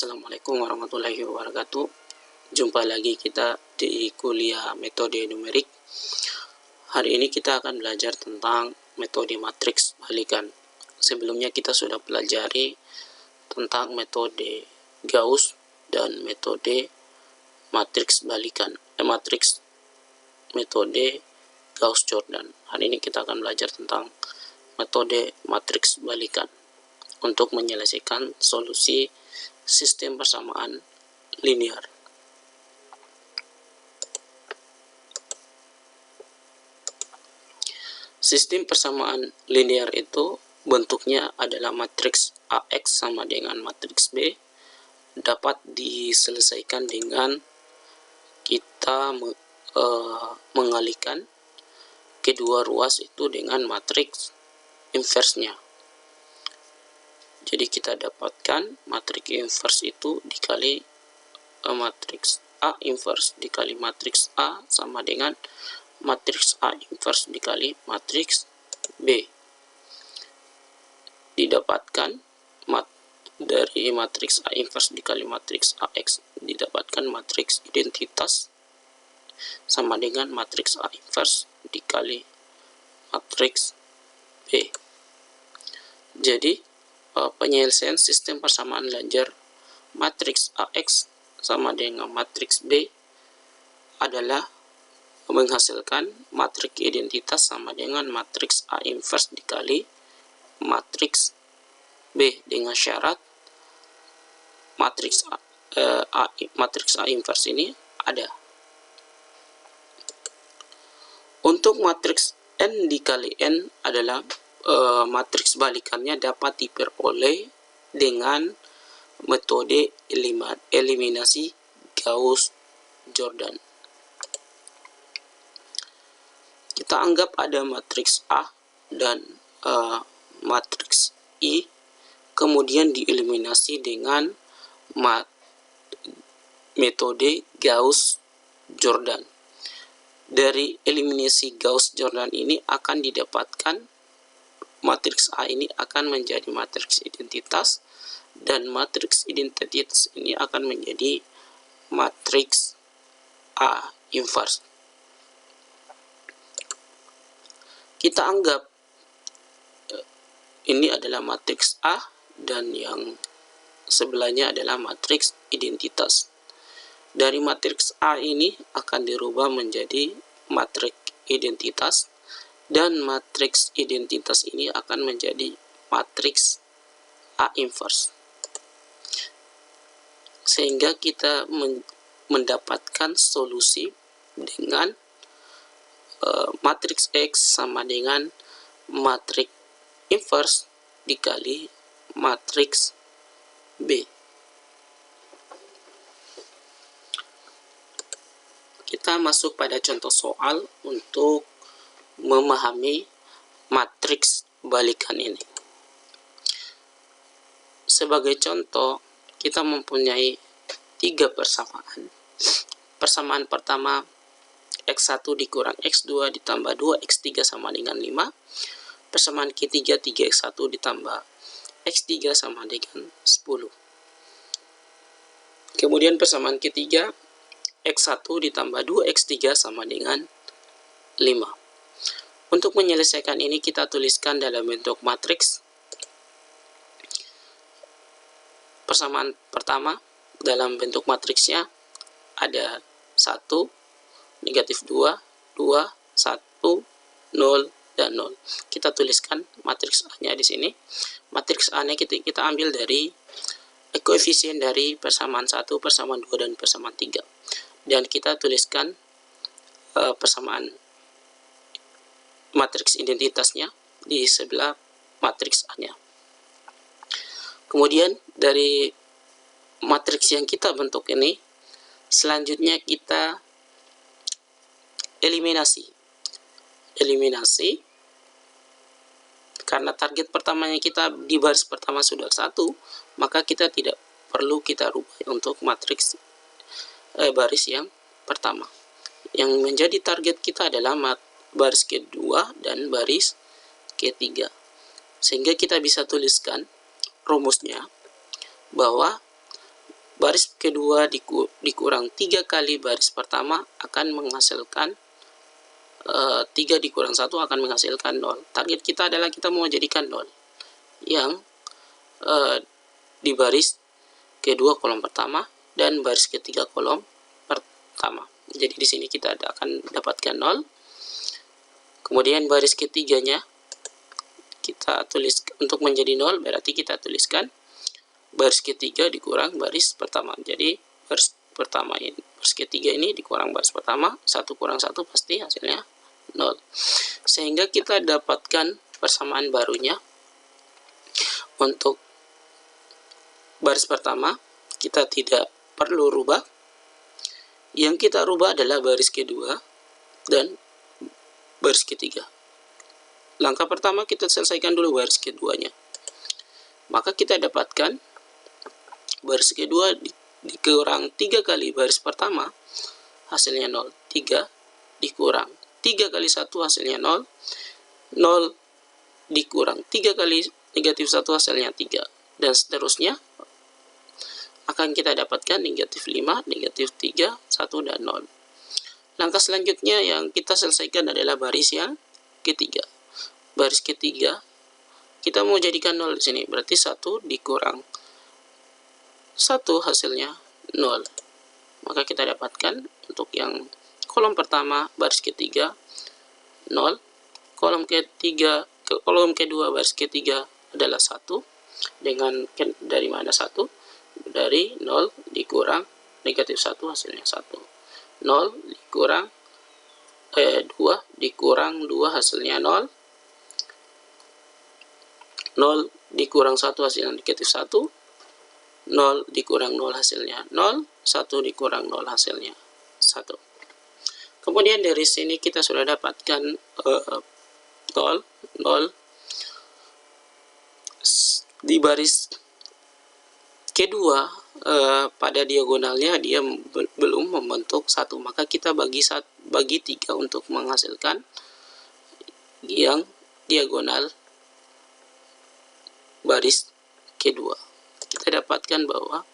Assalamualaikum warahmatullahi wabarakatuh. Jumpa lagi kita di kuliah metode numerik. Hari ini kita akan belajar tentang metode matriks balikan. Sebelumnya kita sudah pelajari tentang metode Gauss dan metode matriks balikan. Metode Gauss-Jordan. Hari ini kita akan belajar tentang metode matriks balikan untuk menyelesaikan solusi sistem persamaan linear. Sistem persamaan linear itu bentuknya adalah matriks AX sama dengan matriks B, dapat diselesaikan dengan kita mengalihkan kedua ruas itu dengan matriks inversnya. Jadi kita dapatkan matriks inverse itu dikali matriks A inverse dikali matriks A sama dengan matriks A inverse dikali matriks B. Didapatkan dari matriks A inverse dikali matriks AX didapatkan matriks identitas sama dengan matriks A inverse dikali matriks B. Jadi penyelesaian sistem persamaan Langer matriks AX sama dengan matriks B adalah menghasilkan matriks identitas sama dengan matriks A inverse dikali matriks B dengan syarat matriks A inverse ini ada. Untuk matriks N dikali N adalah matriks balikannya dapat diperoleh dengan metode eliminasi Gauss-Jordan. Kita anggap ada matriks A dan matriks I, kemudian dieliminasi dengan metode Gauss-Jordan. Dari eliminasi Gauss-Jordan ini akan didapatkan matriks A ini akan menjadi matriks identitas dan matriks identitas ini akan menjadi matriks A inverse. Kita anggap ini adalah matriks A dan yang sebelahnya adalah matriks identitas. Dari matriks A ini akan dirubah menjadi matriks identitas dan matriks identitas ini akan menjadi matriks A inverse. Sehingga kita mendapatkan solusi dengan matriks X sama dengan matriks inverse dikali matriks B. Kita masuk pada contoh soal untuk memahami matriks balikan ini. Sebagai contoh, kita mempunyai 3 persamaan. Persamaan pertama, X1 dikurang X2 ditambah 2X3 sama dengan 5. Persamaan ketiga, 3X1 ditambah X3 sama dengan 10. Kemudian persamaan ketiga, X1 ditambah 2X3 sama dengan 5. Untuk menyelesaikan ini kita tuliskan dalam bentuk matriks. Persamaan pertama dalam bentuk matriksnya ada 1, negatif 2, 2, 1, 0, dan 0. Kita tuliskan matriks A-nya di sini. Matriks A-nya kita ambil dari koefisien dari persamaan 1, persamaan 2, dan persamaan 3. Dan kita tuliskan persamaan matriks identitasnya di sebelah matriks A-nya. Kemudian dari matriks yang kita bentuk ini, selanjutnya kita eliminasi karena target pertamanya kita di baris pertama sudah 1, maka kita tidak perlu kita rubah untuk matriks baris yang pertama. Yang menjadi target kita adalah baris kedua dan baris ketiga. Sehingga kita bisa tuliskan rumusnya bahwa baris kedua dikurang 3 kali baris pertama akan menghasilkan 3 dikurang 1 akan menghasilkan 0. Target kita adalah kita mau jadikan 0 yang di baris kedua kolom pertama dan baris ketiga kolom pertama. Jadi di sini kita akan dapatkan 0. Kemudian baris ketiganya kita tulis untuk menjadi 0, berarti kita tuliskan baris ketiga dikurang baris pertama. Jadi baris ketiga ini dikurang baris pertama, 1 kurang 1 pasti hasilnya 0. Sehingga kita dapatkan persamaan barunya. Untuk baris pertama kita tidak perlu rubah. Yang kita rubah adalah baris kedua dan baris ketiga. Langkah pertama kita selesaikan dulu baris keduanya. Maka kita dapatkan baris kedua dikurang 3 kali baris pertama hasilnya 0. 3 dikurang 3 kali 1 hasilnya 0. 0 dikurang 3 kali negatif 1 hasilnya 3. Dan seterusnya akan kita dapatkan negatif 5, negatif 3, 1, dan 0. Langkah selanjutnya yang kita selesaikan adalah baris yang ketiga. Baris ketiga kita mau jadikan 0 di sini. Berarti 1 dikurang 1 hasilnya 0. Maka kita dapatkan untuk yang kolom pertama baris ketiga 0, kolom kedua baris ketiga adalah 1. Dengan dari mana 1? Dari 0 dikurang negatif 1 hasilnya 1. 0 dikurang 2 dikurang 2 hasilnya 0. 0 dikurang 1 hasilnya negatif 1. 0 dikurang 0 hasilnya 0. 1 dikurang 0 hasilnya 1. Kemudian dari sini kita sudah dapatkan 0 di baris kedua pada diagonalnya dia belum membentuk 1, maka kita bagi 3 untuk menghasilkan yang diagonal baris kedua. Kita dapatkan bahwa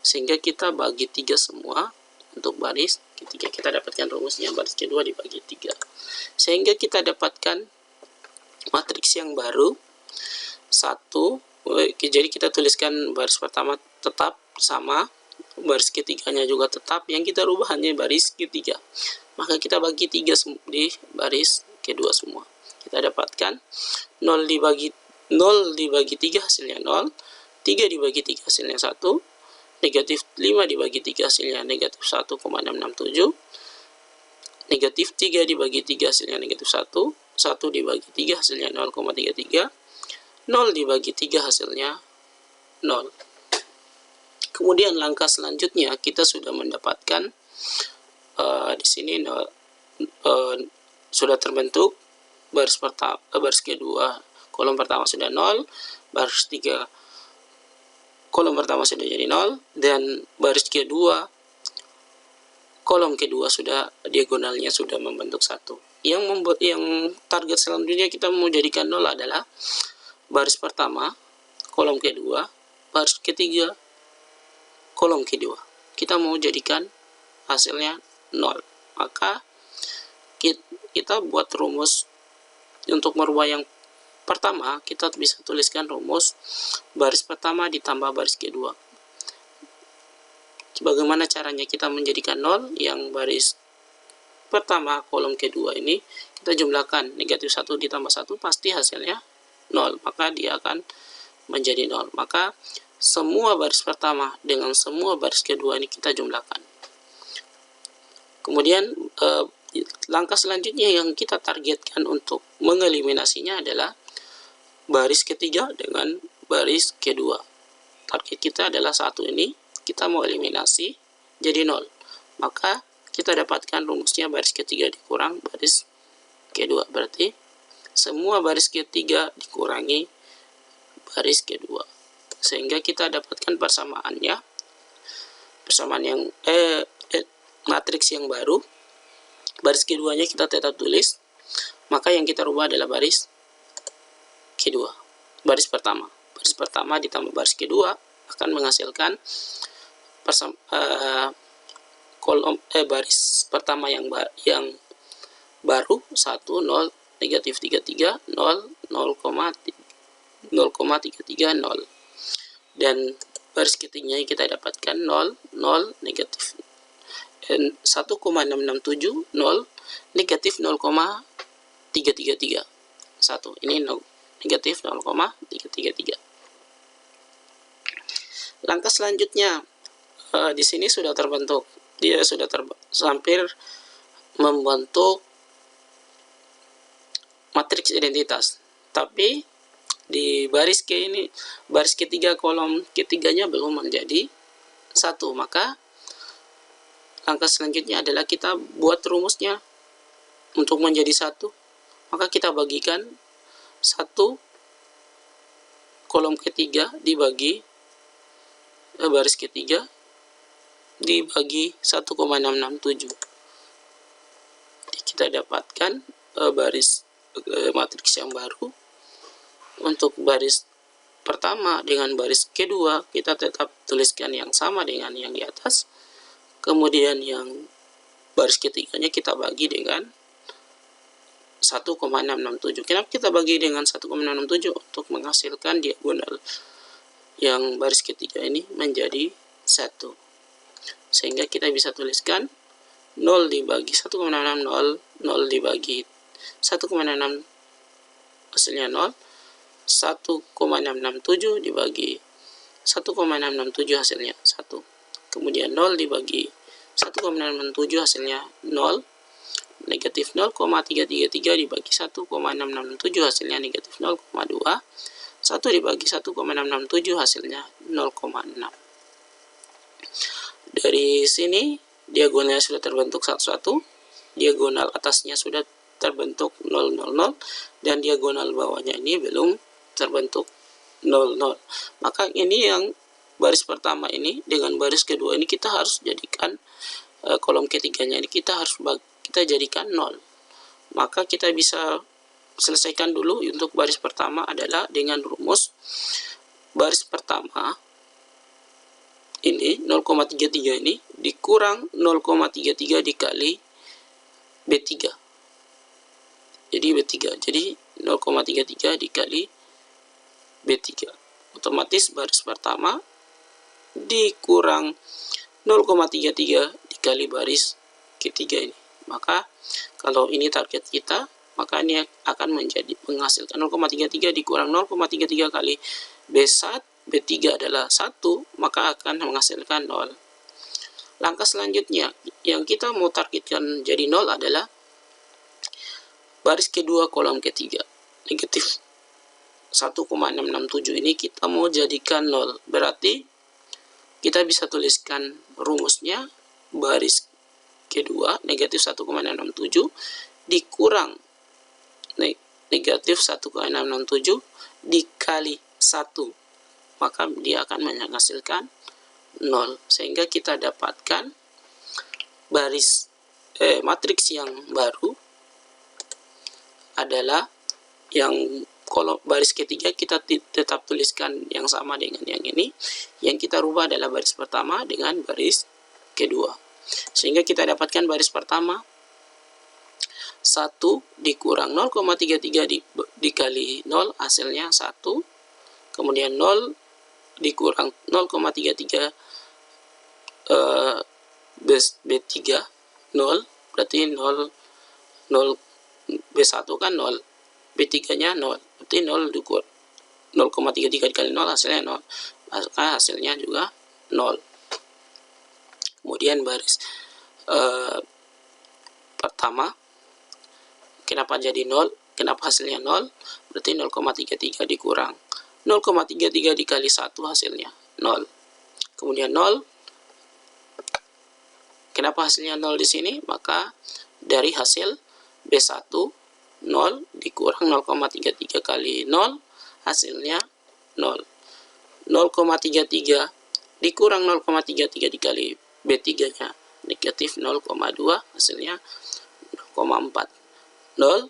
sehingga kita bagi 3 semua untuk baris ketiga. Kita dapatkan rumusnya baris kedua dibagi 3. Sehingga kita dapatkan matriks yang baru 1. Jadi kita tuliskan baris pertama tetap sama, baris ketiganya juga tetap, yang kita rubah hanya baris ketiga. Maka kita bagi 3 di baris kedua semua. Kita dapatkan 0 dibagi 3 hasilnya 0, 3 dibagi 3 hasilnya 1, negatif 5 dibagi 3 hasilnya negatif 1,667, negatif 3 dibagi 3 hasilnya negatif 1, 1 dibagi 3 hasilnya 0,33, 0 dibagi 3 hasilnya 0. Kemudian langkah selanjutnya kita sudah mendapatkan di sini sudah terbentuk baris kedua kolom pertama sudah 0, baris 3 kolom pertama sudah jadi 0, dan baris kedua kolom kedua sudah diagonalnya sudah membentuk 1. Yang target selanjutnya kita mau jadikan 0 adalah baris pertama kolom kedua, baris ketiga kolom kedua. Kita mau jadikan hasilnya 0. Maka kita buat rumus untuk merubah yang pertama. Kita bisa tuliskan rumus baris pertama ditambah baris kedua. Bagaimana caranya kita menjadikan 0? Yang baris pertama kolom kedua ini kita jumlahkan, negatif 1 ditambah 1 pasti hasilnya 0, maka dia akan menjadi 0. Maka semua baris pertama dengan semua baris kedua ini kita jumlahkan. Kemudian langkah selanjutnya yang kita targetkan untuk mengeliminasinya adalah baris ketiga dengan baris kedua. Target kita adalah 1 ini, kita mau eliminasi jadi 0. Maka kita dapatkan rumusnya baris ketiga dikurang baris kedua. Berarti semua baris ketiga dikurangi baris kedua. Sehingga kita dapatkan persamaannya. Persamaan yang matriks yang baru. Baris keduanya kita tetap tulis. Maka yang kita rubah adalah baris kedua. Baris pertama. Baris pertama ditambah baris kedua akan menghasilkan baris pertama yang baru 1, 0, negatif 33, 0, 0,33, 0. Dan baris ketiganya kita dapatkan 0, 0, negatif 1,667, 0, negatif 0,333. 1. Ini negatif 0,333. Langkah selanjutnya, di sini sudah terbentuk. Dia sudah hampir membentuk matriks identitas. Tapi di baris ketiga, kolom ketiganya belum menjadi 1. Maka langkah selanjutnya adalah kita buat rumusnya untuk menjadi 1. Maka kita bagikan 1 kolom ketiga dibagi baris ketiga dibagi 1,667. Kita dapatkan matriks yang baru. Untuk baris pertama dengan baris kedua kita tetap tuliskan yang sama dengan yang di atas. Kemudian yang baris ketiganya kita bagi dengan 1,667. Kenapa kita bagi dengan 1,667? Untuk menghasilkan diagonal yang baris ketiga ini menjadi 1. Sehingga kita bisa tuliskan 0 dibagi 1,660, 0 dibagi 1,6 hasilnya 0, 1,667 dibagi 1,667 hasilnya 1. Kemudian 0 dibagi 1,667 hasilnya 0, negatif 0,333 dibagi 1,667 hasilnya negatif 0,2, 1 dibagi 1,667 hasilnya 0,6. Dari sini diagonalnya sudah terbentuk satu-satu, diagonal atasnya sudah terbentuk 0, 0, 0, dan diagonal bawahnya ini belum terbentuk 0, 0. Maka ini yang baris pertama ini dengan baris kedua ini kita harus jadikan kolom ketiganya ini kita jadikan 0. Maka kita bisa selesaikan dulu untuk baris pertama adalah dengan rumus baris pertama ini 0,33 ini dikurang 0,33 dikali B3. Jadi B3. Jadi 0,33 dikali B3. Otomatis baris pertama dikurang 0,33 dikali baris ketiga ini. Maka kalau ini target kita, maka ini akan menjadi menghasilkan 0,33 dikurang 0,33 kali B3 adalah 1, maka akan menghasilkan 0. Langkah selanjutnya yang kita mau targetkan jadi 0 adalah baris kedua kolom ketiga. Negatif 1,667 ini kita mau jadikan 0. Berarti kita bisa tuliskan rumusnya baris kedua negatif 1,667 dikurang negatif 1,667 dikali 1. Maka dia akan menghasilkan 0. Sehingga kita dapatkan matriks yang baru adalah yang kolom baris ketiga kita tetap tuliskan yang sama dengan yang ini. Yang kita rubah adalah baris pertama dengan baris kedua. Sehingga kita dapatkan baris pertama 1 dikurang 0,33 dikali 0 hasilnya 1. Kemudian 0 dikurang 0,33 B3 0, berarti 0 B1 kan 0, B3 nya 0, berarti 0 dikurang 0,33 dikali 0 hasilnya 0, maka hasilnya juga 0. Kemudian baris pertama kenapa jadi 0, kenapa hasilnya 0, berarti 0,33 dikurang 0,33 dikali 1 hasilnya 0. Kemudian 0. Kenapa hasilnya 0 di sini? Maka dari hasil B1 0 dikurang 0,33 kali 0 hasilnya 0. 0,33 dikurang 0,33 dikali B3-nya negatif 0,2 hasilnya 0,4. 0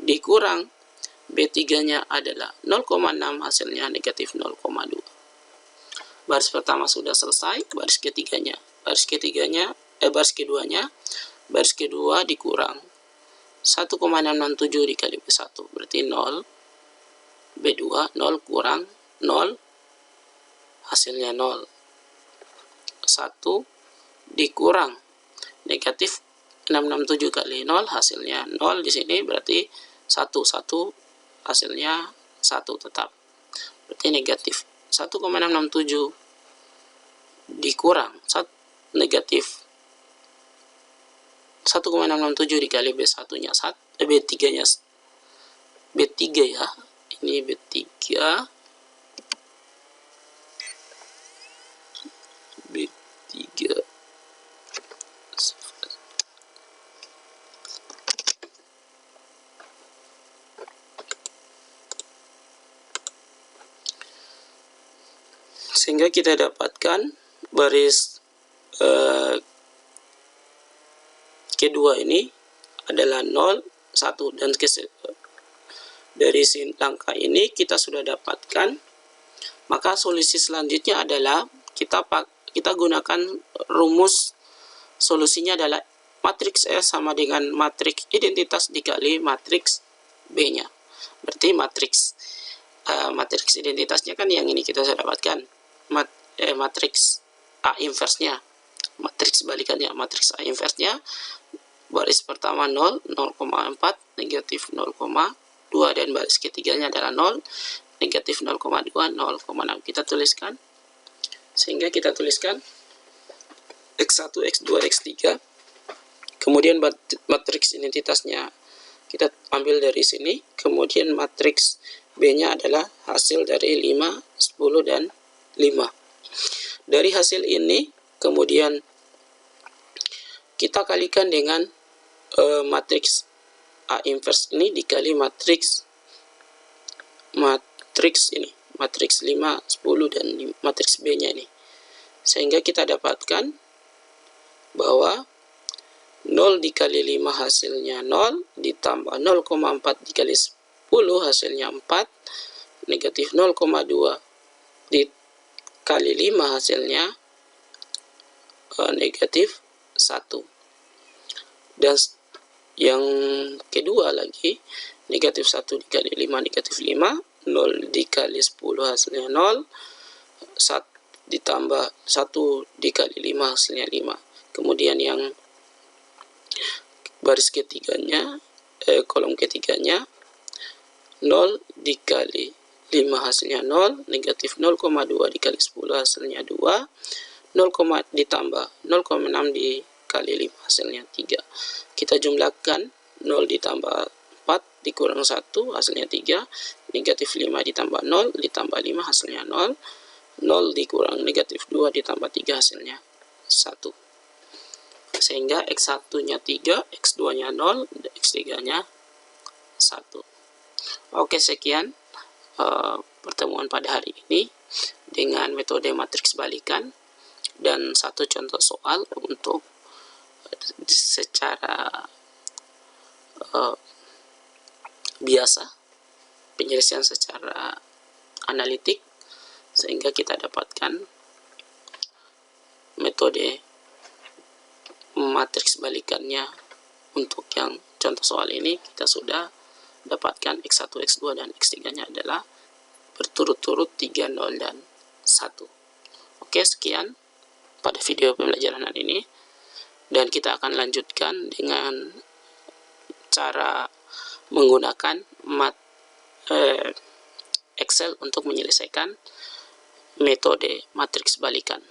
dikurang B3-nya adalah 0,6 hasilnya negatif 0,2. Baris pertama sudah selesai, baris keduanya, baris kedua dikurang 1,667 dikali B1, berarti 0, B2, 0 kurang 0, hasilnya 0. 1 dikurang negatif 667 kali 0, hasilnya 0 di sini, berarti 1 hasilnya 1 tetap. Berarti negatif 1,667 dikurang negatif 1,667 dikali B1-nya B3-nya B3 ya. Ini B3 sehingga kita dapatkan baris kedua ini adalah 0, 1, dan dari angka ini kita sudah dapatkan. Maka solusi selanjutnya adalah kita gunakan rumus. Solusinya adalah matriks S sama dengan matriks identitas dikali matriks B-nya. Berarti matriks identitasnya kan yang ini kita sudah dapatkan. Matriks A inverse-nya, matriks balikannya, matriks A inverse-nya, baris pertama 0, 0,4, negatif 0,2, dan baris ketiganya adalah 0, negatif 0,2, 0,6. Kita tuliskan, sehingga kita tuliskan X1, X2, X3, kemudian matriks identitasnya kita ambil dari sini, kemudian matriks B-nya adalah hasil dari 5, 10, dan 5. Dari hasil ini kemudian kita kalikan dengan matriks A inverse ini dikali matriks ini, matriks 5, 10, dan matriks B-nya ini, sehingga kita dapatkan bahwa 0 dikali 5 hasilnya 0, ditambah 0,4 dikali 10 hasilnya 4, negatif 0,2 dikali 5 hasilnya negatif 1. Dan yang kedua lagi, negatif 1 dikali 5, negatif 5, 0 dikali 10 hasilnya 0, 1 ditambah 1 dikali 5 hasilnya 5. Kemudian yang baris ketiganya, kolom ketiganya, 0 dikali 5 hasilnya 0, negatif 0,2 dikali 10 hasilnya 2, 0, ditambah 0,6 dikali 5 hasilnya 3. Kita jumlahkan 0 ditambah 4 dikurang 1 hasilnya 3, negatif 5 ditambah 0 ditambah 5 hasilnya 0, 0 dikurang negatif 2 ditambah 3 hasilnya 1. Sehingga X1-nya 3, X2-nya 0, X3-nya 1. Oke, sekian pertemuan pada hari ini dengan metode matriks balikan dan satu contoh soal untuk secara biasa, penyelesaian secara analitik, sehingga kita dapatkan metode matriks balikannya. Untuk yang contoh soal ini kita sudah dapatkan X1, X2, dan X3-nya adalah berturut-turut 3, 0, dan 1. Oke, sekian pada video pembelajaran hari ini, dan kita akan lanjutkan dengan cara menggunakan Excel untuk menyelesaikan metode matriks balikan.